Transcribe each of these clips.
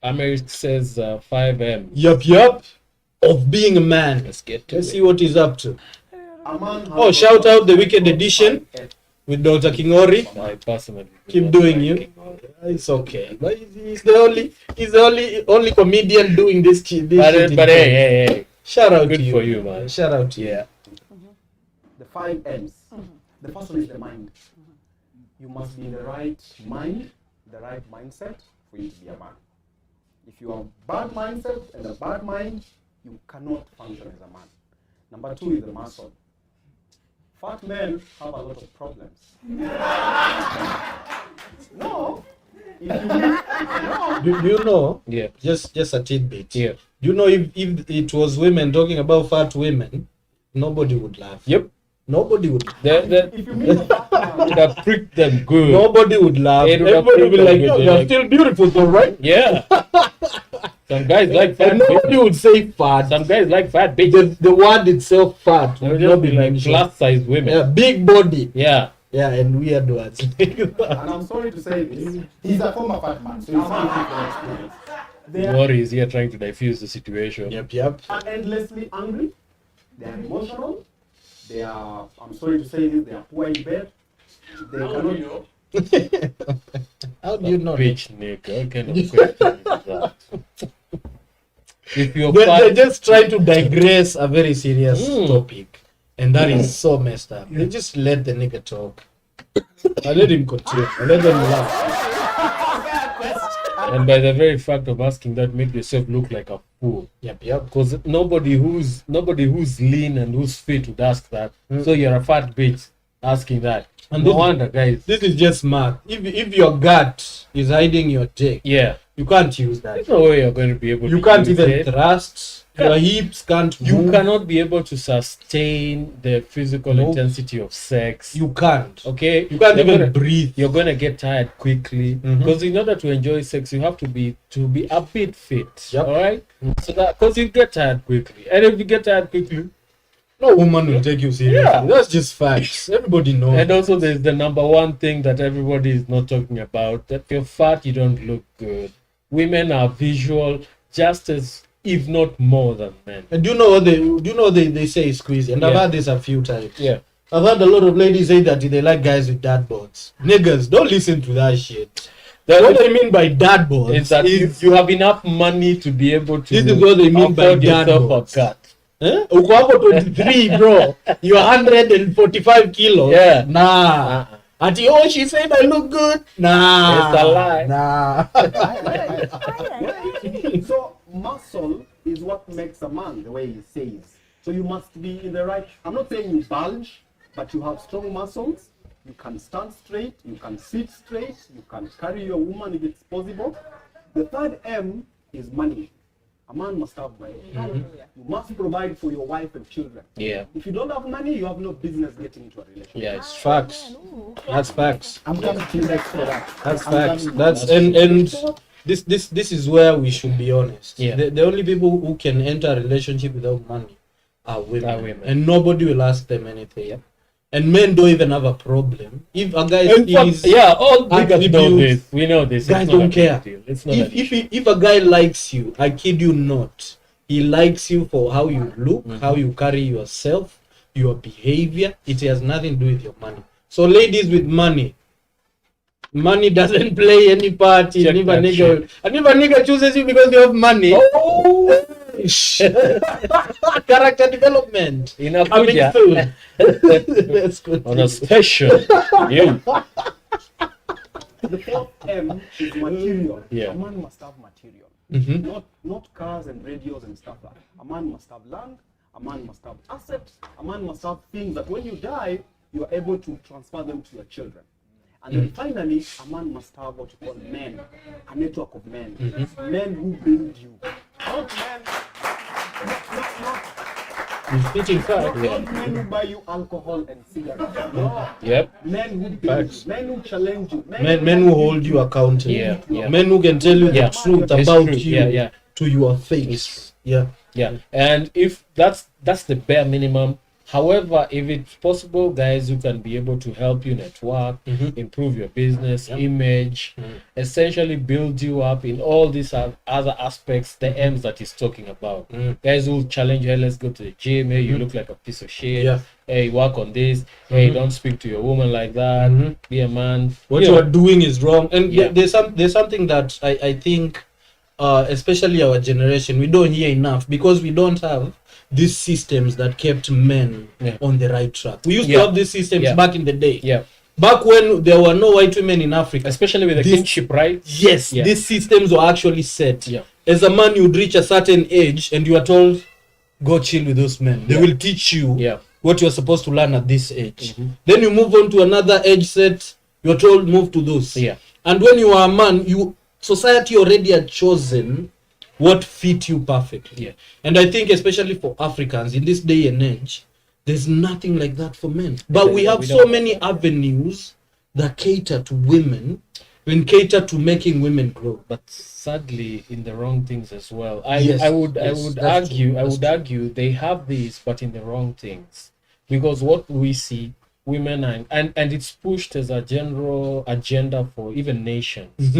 America says 5M. Yup. Of being a man. Let's see what he's up to. Oh, shout out the Wicked Edition with Dr. Kingori. I personally Keep doing you. It's okay. But he's the only comedian doing this shit. But hey. Shout out Good to you. for you, man. Shout out to you. Yeah. The 5 M's. The first one is the mind. You must be in the right mind, the right mindset for you to be a man. If you have bad mindset and a bad mind, you cannot function as a man. Number 2 is the muscle. Fat men have a lot of problems. No. Do you know? Yeah. Just a tidbit. Yeah. Do you know if it was women talking about fat women, nobody would laugh. Yep. Nobody would. If you meet a fat man, Would have pricked them good. Nobody would laugh. It would have Everybody would be been like, good, "Yo, they're you're like- still beautiful, though, right?" Yeah. Some guys like fat And nobody bitches. would say fat. Some guys like fat bitches. The word itself, fat, They would would not just be be like mentioned. plus size women. Yeah, big body. Yeah. Yeah, and weird words. and I'm sorry to say this, he's a former fat man, so he's speaking from experience. They are Worry is here trying to diffuse the situation. Yep. endlessly angry, they are emotional, they are, I'm sorry to say this, they are poor in bed, they cannot, How do you know? Bitch, Nick. What kind of question is that? If you're They fat, just try to digress a very serious Mm. topic, and that is so messed up. They just let the nigga talk. I let him continue. I let them laugh. and by the very fact of asking that, make yourself look like a fool. Yep. Because nobody who's lean and who's fit would ask that. So you're a fat bitch asking that. And No this- wonder, guys. This is just smart. If your gut is hiding your dick, Yeah. you can't use that. There's no way you're going to be able You to can't use even it. thrust. Your hips can't You move. cannot be able to sustain the physical Nope. intensity of sex. You can't. Okay? You can't You're even gonna- breathe. You're gonna get tired quickly Mhm. because in order to enjoy sex, you have to be a bit fit. Yep. All right. So that because you get tired quickly, and if you get tired quickly, No woman will take you seriously. Yeah. That's just facts. Everybody knows. and also there's the number one thing that everybody is not talking about: that if you're fat, you don't look good. Women are visual just as, if not more than men. And do you know what they say is squeezy? And I've Yeah. heard this a few times. Yeah. I've heard a lot of ladies say that they like guys with dad boards. Niggas, don't listen to that shit. What I mean by dad boards It's that you have enough money to be able to. This is what they mean by afford dad yourself boards. a cut. Uko hapo 23 bro. You're 145 kilos. Yeah. Nah. Ati, oh, she said I look good. Nah. It's a lie. Nah. so muscle is what makes a man, the way he says. So you must be in the right, I'm not saying you bulge, but you have strong muscles. You can stand straight, you can sit straight, you can carry your woman if it's possible. The third M is money. A man must have money. You must provide for your wife and children. Yeah. If you don't have money, you have no business getting into a relationship. Yeah. It's Facts. That's facts. I'm coming to you next for that. That's I'm facts. coming- That's and this is where we should be honest. Yeah. The only people who can enter a relationship without money are women. Are women. And nobody will ask them anything. Yep. And men don't even have a problem. If a guy In fact, is yeah, all niggas know attributes- this. We know this. Guys It's not don't a big care. deal. It's not a if a guy likes you, I kid you not, he likes you for how you look, how you carry yourself, your behavior. It has nothing to do with your money. So ladies with money doesn't play any part in Check if a that nigga shit. and if a nigga chooses you because you have money. Character development In a coming good, soon. That's good. on a station. You. The fourth M is material. Yeah. A man must have material. Mhm. Not cars and radios and stuff like that. A man must have land, a man must have assets, a man must have things that when you die, you are able to transfer them to your children. And then finally, a man must have what you call men, a network of men. Men who build you. Not men, not He's speaking fact. not men who buy you alcohol and cigarettes. No. Yep. Men who build Facts. you, men who challenge you, Men who hold you accountable. Yeah. Men who can tell you Yeah. the truth It's about true. you Yeah. to your face. Yeah. Yeah. And if that's the bare minimum However, if it's possible, guys who can be able to help you network, improve your business image, essentially build you up in all these other aspects, the M's that he's talking about. Guys who challenge, hey, let's go to the gym, hey, you look like a piece of shit, hey, work on this, hey, don't speak to your woman like that, be a man. What you are doing is wrong. And there's something that I think, especially our generation, we don't hear enough, because we don't have these systems that kept men on the right track. We used to have these systems back in the day. Back when there were no white women in Africa. Especially with the kinship, right? Yes, these systems were actually set. As a man, you'd reach a certain age and you are told, go chill with those men. They will teach you what you're supposed to learn at this age. Then you move on to another age set, you're told, move to those. And when you are a man, society already had chosen what fit you perfectly. And I think especially for Africans in this day and age, there's nothing like that for men. But we have so many avenues that cater to women and cater to making women grow. But sadly, in the wrong things as well. I would argue they have these, but in the wrong things. Because what we see, women and it's pushed as a general agenda for even nations.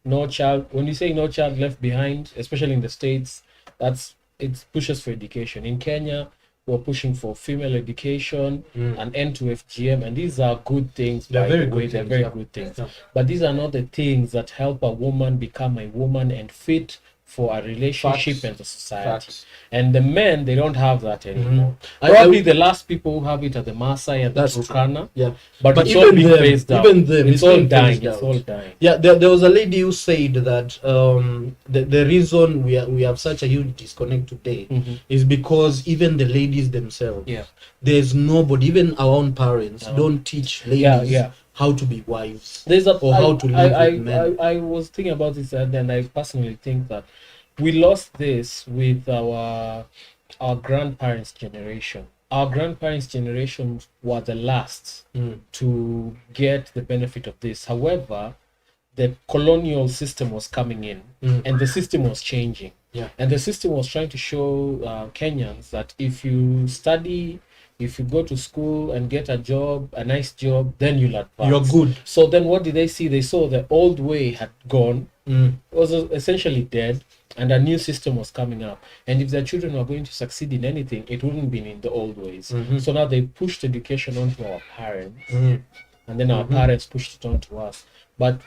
No child, when you say no child left behind, especially in the States, it pushes for education. In Kenya, we're pushing for female education, an end to FGM, and these are good things. They're very good things. But these are not the things that help a woman become a woman and fit for a relationship and the society. And the men, they don't have that anymore. Probably the last people who have it are the Maasai and the Turkana. But it's all being phased out. Even them, it's all dying. It's all dying. Yeah, there was a lady who said that the reason we have such a huge disconnect today is because even the ladies themselves, there's nobody, even our own parents, don't teach ladies how to be wives or how to live with men. I was thinking about this, and I personally think that we lost this with our grandparents' generation. Our grandparents' generation were the last to get the benefit of this. However, the colonial system was coming in, and the system was changing. And the system was trying to show Kenyans that if you study, if you go to school and get a job, a nice job, then you'll advance. You're good. So then what did they see? They saw the old way had gone, was essentially dead, and a new system was coming up. And if their children were going to succeed in anything, it wouldn't be in the old ways. So now they pushed education onto our parents, and then our parents pushed it onto us. But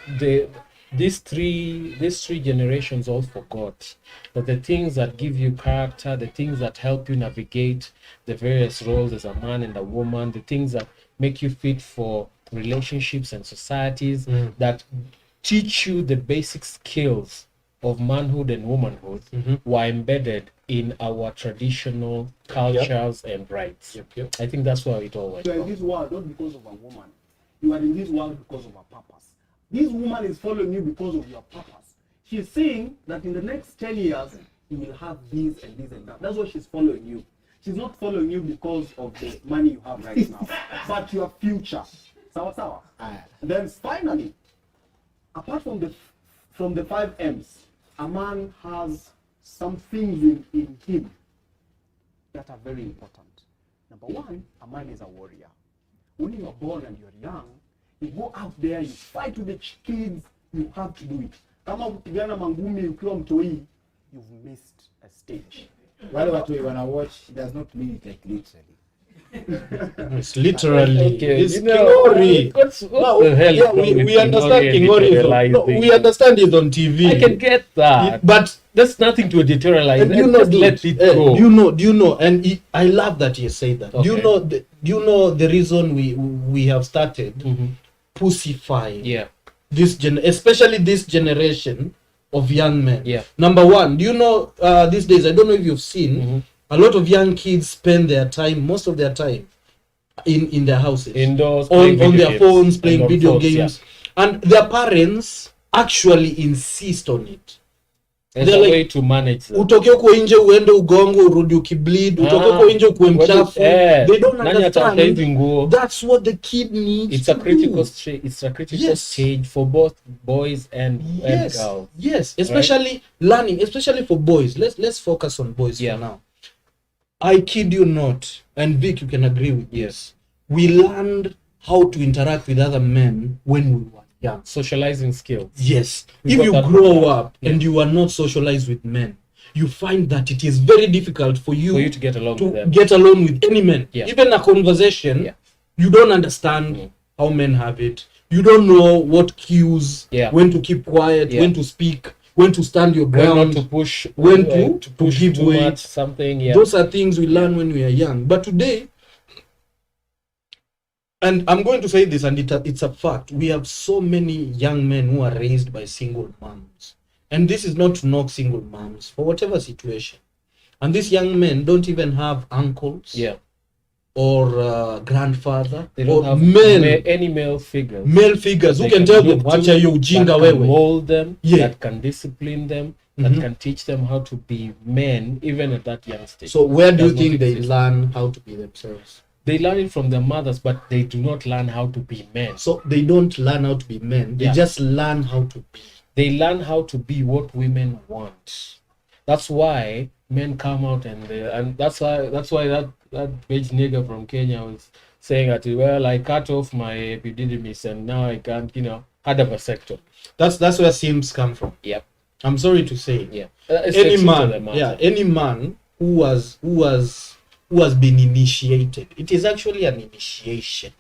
these three generations all forgot that the things that give you character, the things that help you navigate the various roles as a man and a woman, the things that make you fit for relationships and societies, that teach you the basic skills of manhood and womanhood, were embedded in our traditional cultures and rights. I think that's why it all went wrong. You are in this world not because of a woman. You are in this world because of a purpose. This woman is following you because of your purpose. She's saying that in the next 10 years, you will have this and this and that. That's why she's following you. She's not following you because of the money you have right now, but your future. Sawa. And then finally, apart from the 5 M's, a man has some things in him that are very important. Number one, a man is a warrior. When you are born and you're young, you go out there, you fight with the kids, you have to do it. Kama kupigana mangumi ukiwa mtoi, you've missed a stage. Wale watu wanna watch, it does not mean it like literally. It's literally. Okay, It's Kingori. What's the hell? We understand Kingori. We understand it on TV. I can get that, but there's nothing to editorialize. And you know, let it go. Do you know? And I love that you say that. Okay. Do you know the reason we have started pussifying this especially this generation of young men? Number one, do you know these days? I don't know if you've seen. A lot of young kids spend most of their time in their houses, indoors, on their phones, playing video games, and their parents actually insist on it. There's a way to manage that. Utoke huko nje uende ugongo urudi ukibleed, utoke huko nje ukuwe mchafu. They don't understand. That's what the kid needs. It's a critical stage for both boys and girls. Yes, especially learning, especially for boys. Let's focus on boys for now. I kid you not, and Vic, you can agree with this. We learned how to interact with other men when we were young. Socializing skills. Yes. If you grow up and you are not socialized with men, you find that it is very difficult for you to get along with them. Get along with any men. Yeah. Even a conversation, you don't understand how men have it. You don't know what cues, when to keep quiet, when to speak, when to stand your ground, when not to push, when to push give too way. Much, something. Yeah. Those are things we learn when we are young. But today, and I'm going to say this, and it's a fact, we have so many young men who are raised by single moms. And this is not to knock single moms for whatever situation. And these young men don't even have uncles or grandfather. They don't have any male figures. Male figures who can tell them, wacha yo ujinga wewe. That can mold them, that can discipline them, that can teach them how to be men, even at that young stage. So where do you think they learn how to be themselves? They learn it from their mothers, but they do not learn how to be men. So they don't learn how to be men. They just learn how to be. They learn how to be what women want. That's why men come out and that's why that beige nigger from Kenya was saying that, well, I cut off my epididymis and now I can't, had a vasectomy. That's where Sims come from. Yep. I'm sorry to say. Yeah. Any man who has been initiated. It is actually an initiation.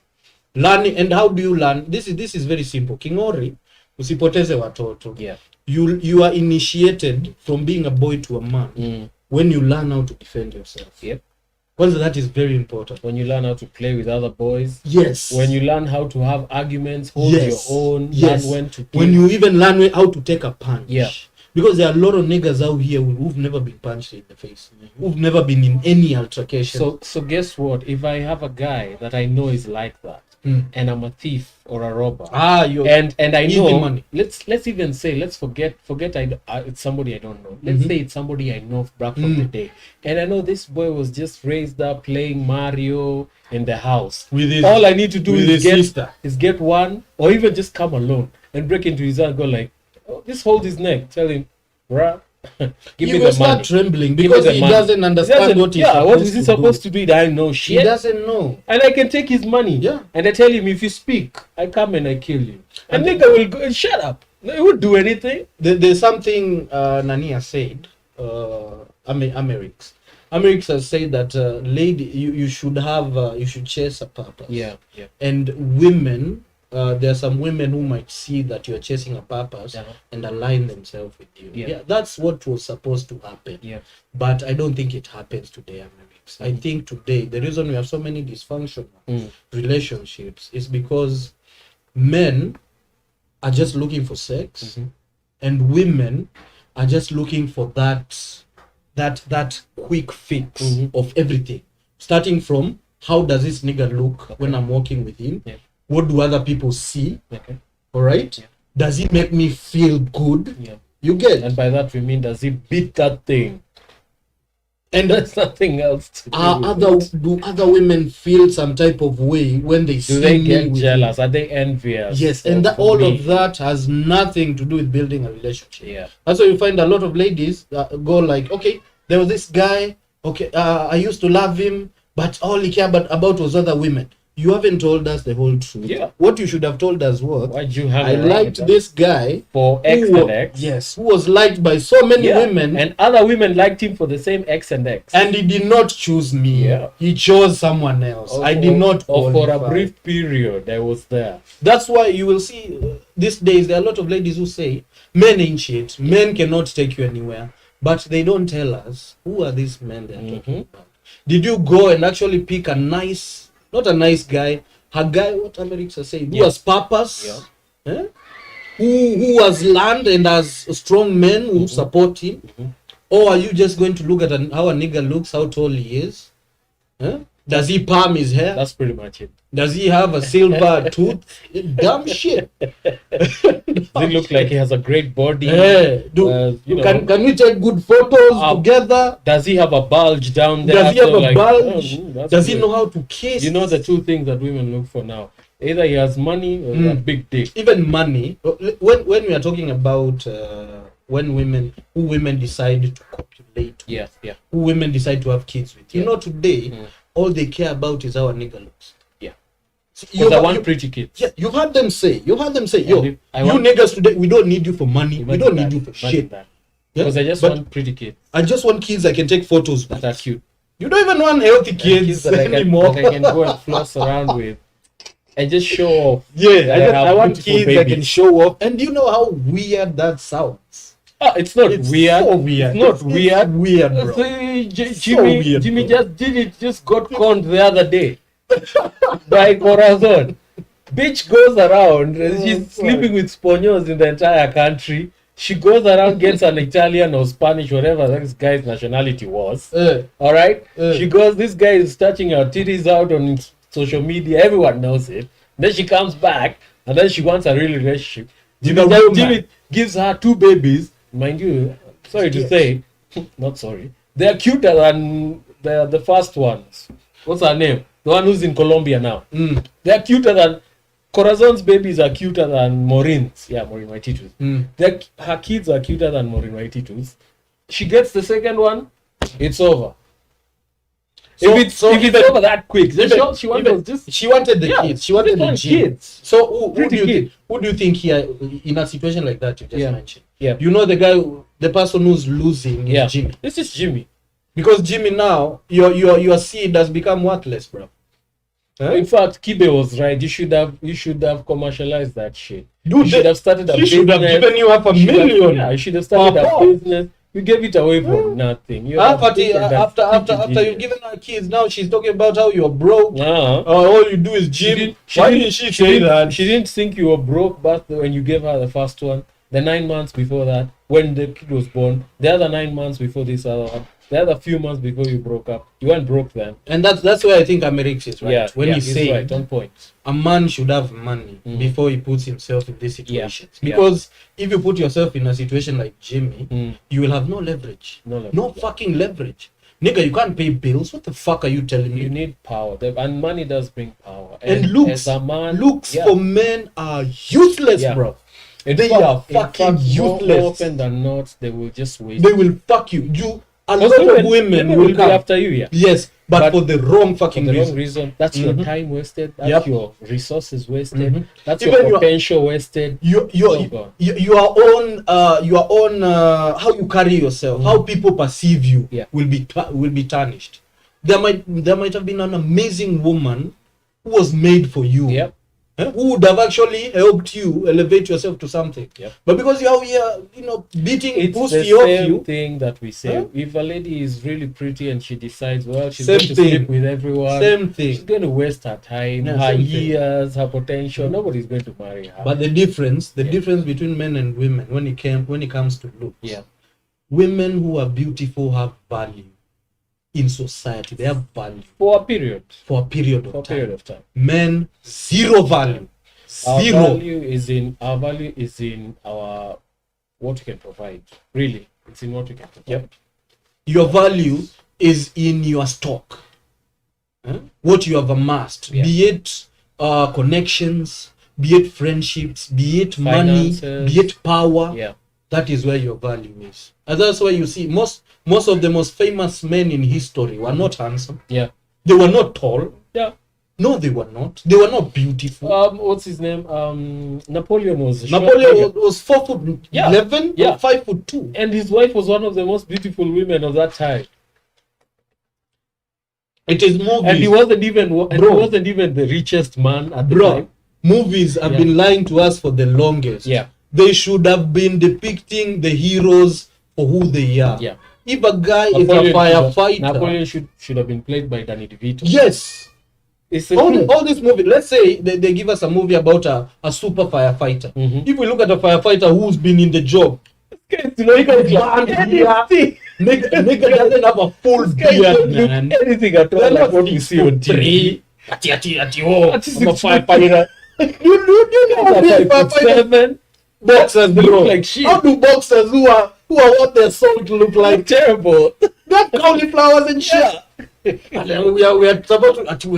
Learning, and how do you learn? This is very simple. Kingori, usipoteze watoto. Yeah. You are initiated from being a boy to a man when you learn how to defend yourself. Yep. Because that is very important. When you learn how to play with other boys. Yes. When you learn how to have arguments, hold your own, learn when to give. When you even learn how to take a punch. Yeah. Because there are a lot of niggas out here who've never been punched in the face, who've never been in any altercation. So guess what? If I have a guy that I know is like that, and I'm a thief or a robber, and I know, money. let's even say, let's forget it's somebody I don't know. Let's say it's somebody I know back from the day, and I know this boy was just raised up playing Mario in the house. All I need to do is get one, or even just come alone and break into his house and go like, just hold his neck, tell him, bruh, give me the money. Start trembling because he doesn't understand what is he supposed to do? I know shit. He doesn't know. And I can take his money. Yeah. And I tell him, if you speak, I come and I kill you. And nigga will go and shut up. He would do anything. There's something Nania said, Amerix has said that lady, you should chase a purpose. Yeah. And women, there are some women who might see that you're chasing a purpose and align themselves with you. Yeah, that's what was supposed to happen. Yeah. But I don't think it happens today, Amerix. I think today the reason we have so many dysfunctional relationships is because men are just looking for sex, and women are just looking for that quick fix of everything. Starting from, how does this nigga look when I'm walking with him? Yeah. What do other people see? Okay. All right. Yeah. Does it make me feel good? Yeah. You get. And by that we mean, does he beat that thing? And there's nothing else to do. Do other women feel some type of way when they see me? Do they get jealous? Are they envious? Yes, and all of that has nothing to do with building a relationship. Yeah. That's why you find a lot of ladies go like, okay, there was this guy. Okay, I used to love him, but all he cared about was other women. You haven't told us the whole truth. Yeah. What you should have told us was, why'd you have I liked this guy for X and X. Yes, who was liked by so many women. And other women liked him for the same X and X. And he did not choose me. Yeah. He chose someone else. I did not qualify. Or for a brief period, I was there. That's why you will see these days, there are a lot of ladies who say, men ain't shit. Men cannot take you anywhere. But they don't tell us, who are these men they're talking about? Did you go and actually pick a nice... Not a nice guy, a guy, what Amerix are saying, who has purpose, who has land and has strong men who support him? Or are you just going to look at how a nigga looks, how tall he is? Does he palm his hair? That's pretty much it. Does he have a silver tooth? Dumb shit. Does he look like he has a great body? Can we take good photos together? Does he have a bulge down there? Does he have a bulge? Does he know how to kiss? You know the two things that women look for now. Either he has money or a big dick. Even money. When we are talking about when women decide to copulate. relate to, Yeah, yeah. who women decide to have kids with. You Yeah. know, today, all they care about is how a nigga looks. Yeah. So Because I want pretty kids. Yeah, you've heard them say, yo, if I you want- niggas today, we don't need you for money. We Imagine don't that, need you for imagine shit. that. Yeah? Because I just But want pretty kids I just want kids I can take photos with. that are cute. You don't even want healthy kids, that anymore. that I can go and floss around with and just show off. Yeah, I have I want beautiful kids I can babies. show off. And you know how weird that sounds? Oh, it's not It's weird. so weird. It's not It's weird. weird, bro. Jimmy, weird, Jimmy bro. just did it. Just got conned the other day by Corazon. Bitch goes around. She's sleeping with sponios in the entire country. She goes around, gets an Italian or Spanish, whatever this guy's nationality was. All right. She goes. This guy is touching her titties out on social media. Everyone knows it. Then she comes back, and then she wants a real relationship. Jimmy gives her 2 babies. Mind you, sorry to say, not sorry. They are cuter than the first ones. What's her name? The one who's in Colombia now. They are cuter than Corazon's babies are cuter than Maureen's. Yeah, Maureen Waititu's. Her kids are cuter than Maureen Waititu's. She gets the second one, it's over. If it's over that quick, then she wanted the kids. She wanted the kids. So who do Pretty you think here in a situation like that you just mentioned? Yeah. You know the person who's losing is Jimmy. This is Jimmy. Because Jimmy now, your seed has become worthless, bro. Huh? In fact, Kibe was right. You should have commercialized that shit. Dude, you should have started a she business. should have given you $500,000. Yeah, you should have started a business. You gave it away for nothing. After you've given her kids, now she's talking about how you're broke. Uh-huh. All you do is gym. Why didn't she say that? She didn't think you were broke back when you gave her the first one. The 9 months before that, when the kid was born. The other 9 months before this other one. The other few months before you broke up. You weren't broke then. And that's where I think Amerix is right. Yeah, when you say right, on point. a man should have money before he puts himself in these situations. Yeah. Because if you put yourself in a situation like Jimmy, you will have no leverage. No fucking leverage. Nigga, you can't pay bills. What the fuck are you telling me? You need power. And money does bring power. And looks, as a man, looks for men are useless, bro. They are fucking useless. More often than not, they will just waste. They will fuck you. A lot of women will be come after you, yeah. Yes, but for the wrong fucking reason. That's your time wasted. That's your resources wasted. That's Even your potential wasted. Your own how you carry yourself, how people perceive you will be tarnished. There might have been an amazing woman who was made for you. Yep. Who would have actually helped you elevate yourself to something. Yep. But because you're here, beating pussy the off same you. thing that we say. If a lady is really pretty and she decides, well, she's Same going to thing. sleep with everyone. Same thing. She's going to waste her time, her same thing. years, her potential. Nobody's going to marry her. But the difference between men and women when it comes to looks, women who are beautiful have value in society. They have value for a period. For a period of time. Men, zero value. Our Zero. value is in our what we can provide. Really, it's in what we can provide. Yep. Your value is in your stock. What you have amassed, be it connections, be it friendships, be it Finances. money, be it power. Yeah. That is where your value is. And that's why you see most of the most famous men in history were not handsome. Yeah. They were not tall. Yeah. No, they were not. They were not beautiful. What's his name? Napoleon was 4'11", or 5'2", and his wife was one of the most beautiful women of that time. It is movies, and he wasn't even the richest man at the time. Movies have been lying to us for the longest. Yeah. They should have been depicting the heroes for who they are. Yeah. If a guy is a firefighter, Napoleon should have been played by Danny DeVito. Yes. It's all this movie. Let's say they give us a movie about a super firefighter. If we look at a firefighter who's been in the job, nigga doesn't have a full beard, man. Anything at all like what you see on TV. I'm a firefighter. You know, 5'7". Boxers look like shit. How do boxers who are what their salt look like? Terrible. They have cauliflowers and shit. And then we are about to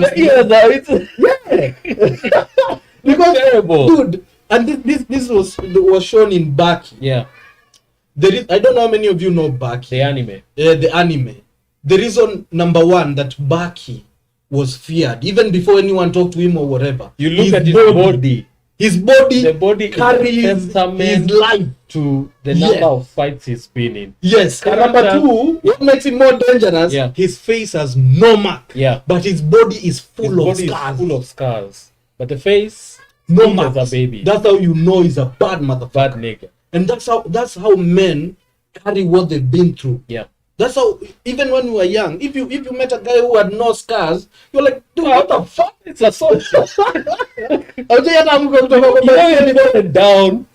because terrible, dude. And this was shown in Baki. Yeah. There is, I don't know how many of you know Baki. The anime. The anime. The reason number one that Baki was feared even before anyone talked to him or whatever. You look at his body. His body, the body carries his life to the number of fights he's been in. Yes. And number two, what makes him more dangerous? Yeah. His face has no mark. Yeah. But his body is full of scars. Full of scars. But the face, no marks. As a baby. That's how you know he's a bad motherfucker. Bad nigga. And that's how men carry what they've been through. Yeah. That's how, even when we were young, if you met a guy who had no scars, you're like, dude, what the fuck? It's a song. You down.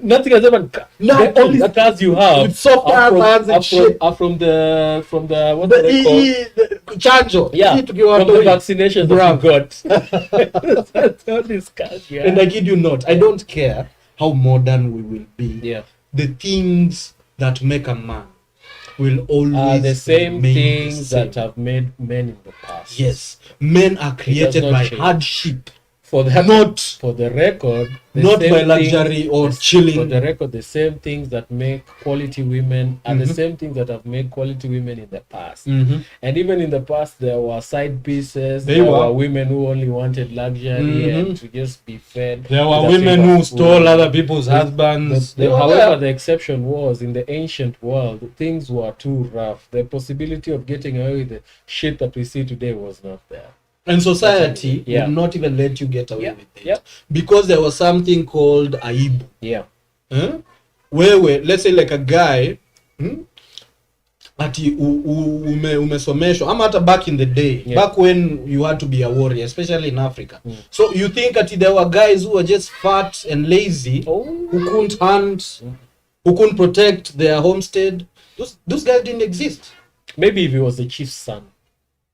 Nothing has ever. The only scars you have with soft hands and shit are from the what the chanjo. Yeah, from the vaccinations that you got. That's all these scars you have. And I kid you not, I don't care how modern we will be. Yeah, the things that make a man will always the same things that have made men in the past. Yes, men are created by hardship. For the record, not by luxury or chilling. For the record, the same things that make quality women are the same things that have made quality women in the past. And even in the past, there were side pieces. There were women who only wanted luxury and to just be fed. There were women who stole other people's husbands. However, the exception was in the ancient world, things were too rough. The possibility of getting away with the shit that we see today was not there. And society would not even let you get away with it. Yeah. Because there was something called aibu. Yeah. Where let's say like a guy, ati umesomeshwa, ama hata back in the day, back when you had to be a warrior, especially in Africa. So you think ati there were guys who were just fat and lazy, who couldn't hunt, who couldn't protect their homestead. Those guys didn't exist. Maybe if he was the chief's son.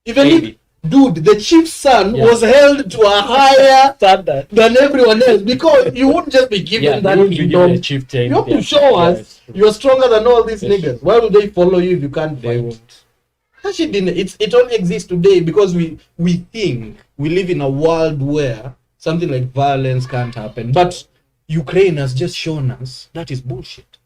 Even if, dude, the chief's son was held to a higher standard than everyone else, because you wouldn't just be given that kingdom. You have to show us you're stronger than all these niggas. Why would they follow you if you can't fight? That shit didn't. It only exists today because we think we live in a world where something like violence can't happen. But Ukraine has just shown us that is bullshit.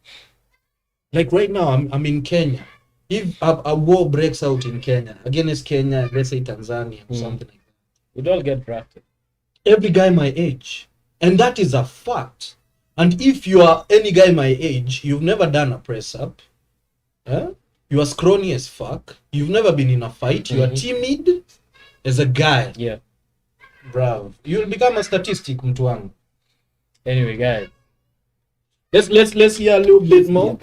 Like right now, I'm in Kenya. If a war breaks out in Kenya, against Kenya, let's say Tanzania or something like that, we'd all get drafted. Every guy my age. And that is a fact. And if you are any guy my age, you've never done a press up. You are scrawny as fuck. You've never been in a fight. You are timid as a guy. Yeah. Bravo. You'll become a statistic, mtu wangu. Anyway, guys. Let's hear a little bit more.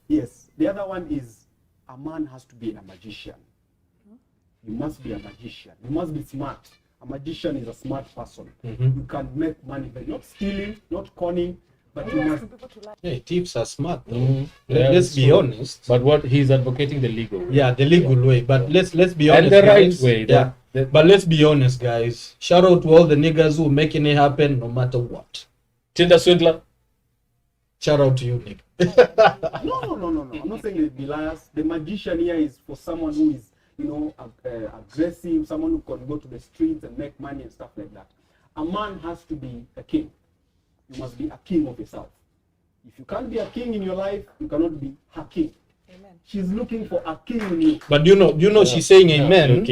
Yes. The other one is, a man has to be a magician. You must be a magician. You must be smart. A magician is a smart person. You can make money by not stealing, not conning, but you must. Hey, thieves are smart though. Let's be honest. But what he's advocating the legal way. Yeah, the legal way. But let's be honest. And the guys. right way. Yeah. But let's be honest, guys. Shout out to all the niggas who are making it happen no matter what. Tinder swindler. Shout out to you, Nick. No. I'm not saying they be liars. The magician here is for someone who is, aggressive, someone who can go to the streets and make money and stuff like that. A man has to be a king. You must be a king of yourself. If you can't be a king in your life, you cannot be a king. Amen. She's looking for a king in you. But you know, she's saying amen.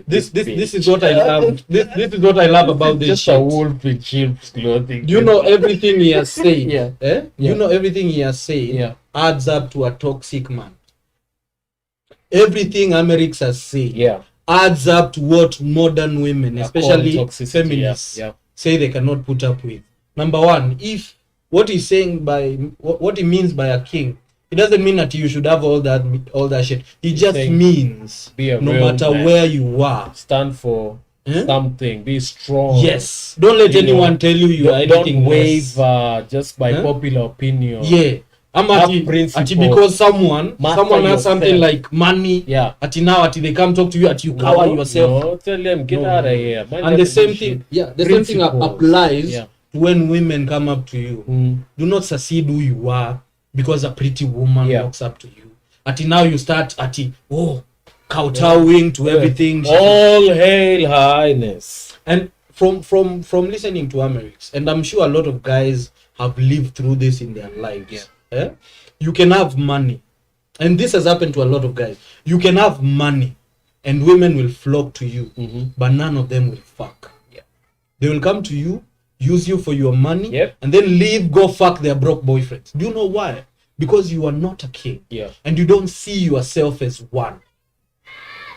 This is what I love. This is what I love about this. Just a wolf in sheep's clothing. You know everything he has said. You know everything he has said adds up to a toxic man. Everything Amerix has said adds up to what modern women, especially feminists, say they cannot put up with. Number one, if what he's saying by what he means by a king, it doesn't mean that you should have all that shit. It just means no matter where you are, stand for something, be strong. Yes, don't let anyone tell you are anything. Don't waver just by popular opinion. Yeah, ati because someone has something like money. Yeah, now they come talk to you, you cover yourself. No, tell them get out of here. And the same thing, the same thing applies to when women come up to you. Do not succeed who you are because a pretty woman walks up to you. Now you start kowtowing to everything. All hail highness. And from listening to Amerix, and I'm sure a lot of guys have lived through this in their lives. You can have money, and this has happened to a lot of guys. You can have money, and women will flock to you, but none of them will fuck. Yeah. They will come to you, use you for your money, Yep. and then leave, go fuck their broke boyfriends. Do you know why? Because you are not a king. Yeah. And you don't see yourself as one.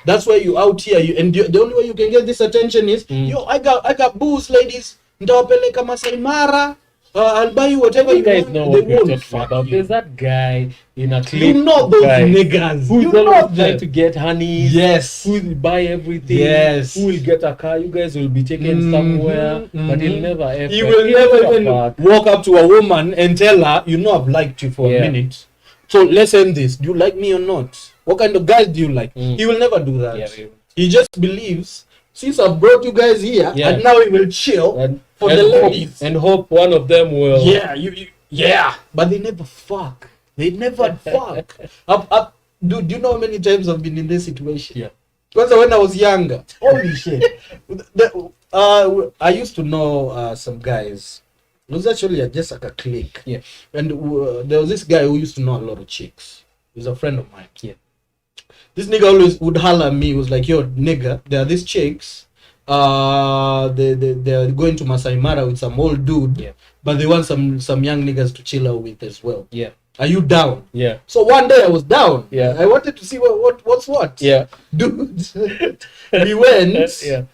That's why you out here, the only way you can get this attention is, yo, I got booze, ladies. Ndawapeleka Masai Mara. I'll buy you whatever You you guys want. know They what we're won't talking fuck about. you. There's that guy in a clip. You know those guy niggas. who's You know always them. trying to get honeys. Yes. Who will buy everything. Yes. Who will get a car. You guys will be taken somewhere. But he'll never ever. He will never even walk up to a woman and tell her, you know, I've liked you for a minute. So let's end this. Do you like me or not? What kind of guys do you like? He will never do that. Yeah, he just believes, since I've brought you guys here, and now he will chill for the ladies. And hope one of them will. Yeah. But they never fuck. They never fuck. Do you know how many times I've been in this situation? Yeah. Because when I was younger, holy shit. I used to know some guys. It was actually just like a clique. Yeah. And there was this guy who used to know a lot of chicks. He was a friend of mine. Yeah. This nigga always would holler at me. He was like, yo, nigga, there are these chicks. They're going to Masai Mara with some old dude. Yeah. But they want some young niggas to chill out with as well. Yeah. Are you down? Yeah. So one day I was down. Yeah. I wanted to see what's what. Yeah. Dude. We went. Yeah.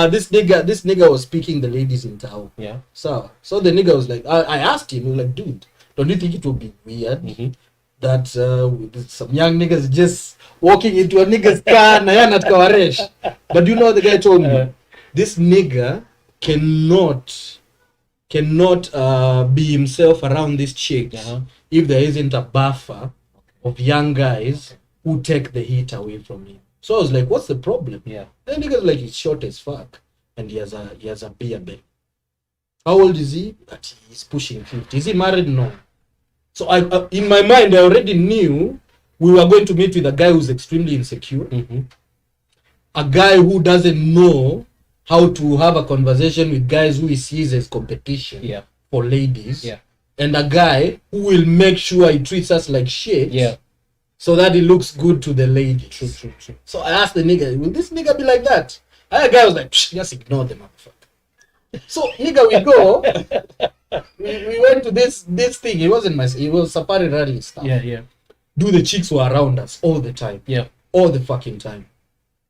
This nigga was speaking the ladies in town. Yeah. So the nigga was like, I asked him, he was like, dude, don't you think it would be weird that some young niggas just walking into a nigga's car na yana tkawaresh? But you know, the guy told me, this nigga cannot be himself around these chicks if there isn't a buffer of young guys who take the heat away from him. So I was like, what's the problem? Yeah. Then nigga's like, he's short as fuck and he has a beer belly. How old is he? But he's pushing 50. Is he married? No. So I in my mind, I already knew we were going to meet with a guy who's extremely insecure, a guy who doesn't know how to have a conversation with guys who he sees as competition for ladies, and a guy who will make sure he treats us like shit, so that he looks good to the ladies. True. So I asked the nigga, will this nigga be like that? And the guy was like, just ignore the motherfucker. So nigga, we go. we went to this thing. It was Safari Rally stuff. Yeah. Do the chicks were around us all the time. Yeah. All the fucking time.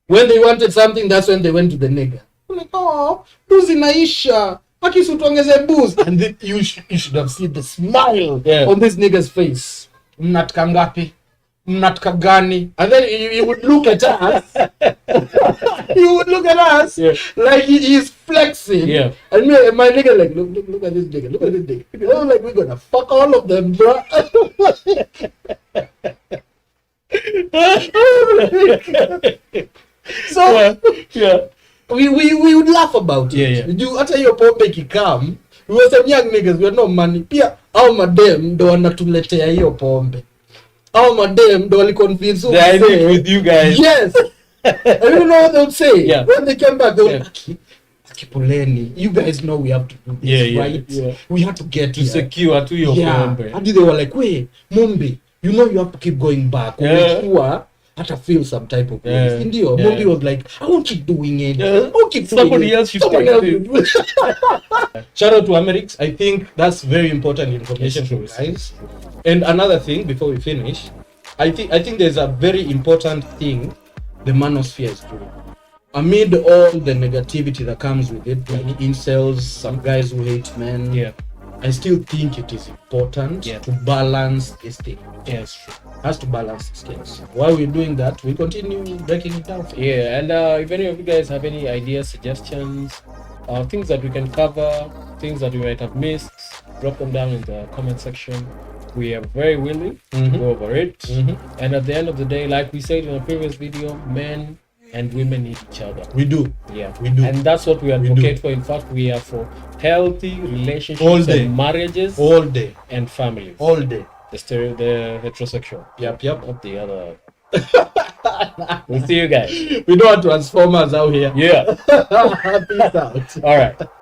When they wanted something, that's when they went to the nigga. I'm like, oh, booze inaisha. Akisu tuongeze booze. And then you should have seen the smile on this nigga's face. Mnatka ngapi? Mnatka gani? And then he would look at us. He would look at us like he's flexing. Yeah. And me and my nigga like, look at this nigga. Look at this nigga. I was like, we're gonna fuck all of them, bro. So we would laugh about it. You hata hiyo pombe ikikam, we were some young niggas, we had no money. Pia au madem ndo wanatuletea hiyo pombe. Au madem ndo waliconvince with you guys. Yes. And you know what they would say? Yeah. When they came back, they were like, Akipuleni, you guys know we have to do this, right? Yeah. We have to get To secure to your pombe. And they were like, wait, Mumbi, you know you have to keep going back. Sure, had to feel some type of way. Indio, Mumbi was like, I won't keep doing it. I won't keep doing Somebody it. else should Someone take else it. will do it. Shout out to Amerix. I think that's very important information for you guys. And another thing before we finish, I think there's a very important thing the manosphere is doing. Amid all the negativity that comes with it, like incels, some guys who hate men, I still think it is important to balance this thing. Yes, true. Has to balance the scales. While we're doing that, we continue breaking it down. Yeah, and if any of you guys have any ideas, suggestions, things that we can cover, things that we might have missed, drop them down in the comment section. We are very willing to go over it. And at the end of the day, like we said in a previous video, men and women need each other. We do. Yeah, we do. And that's what we advocate for. In fact, we are for healthy relationships all day. And marriages all day and families. All day. The heterosexual. Yep. Not the other. We'll see you guys. We don't want transformers out here. Yeah. Peace out. All right.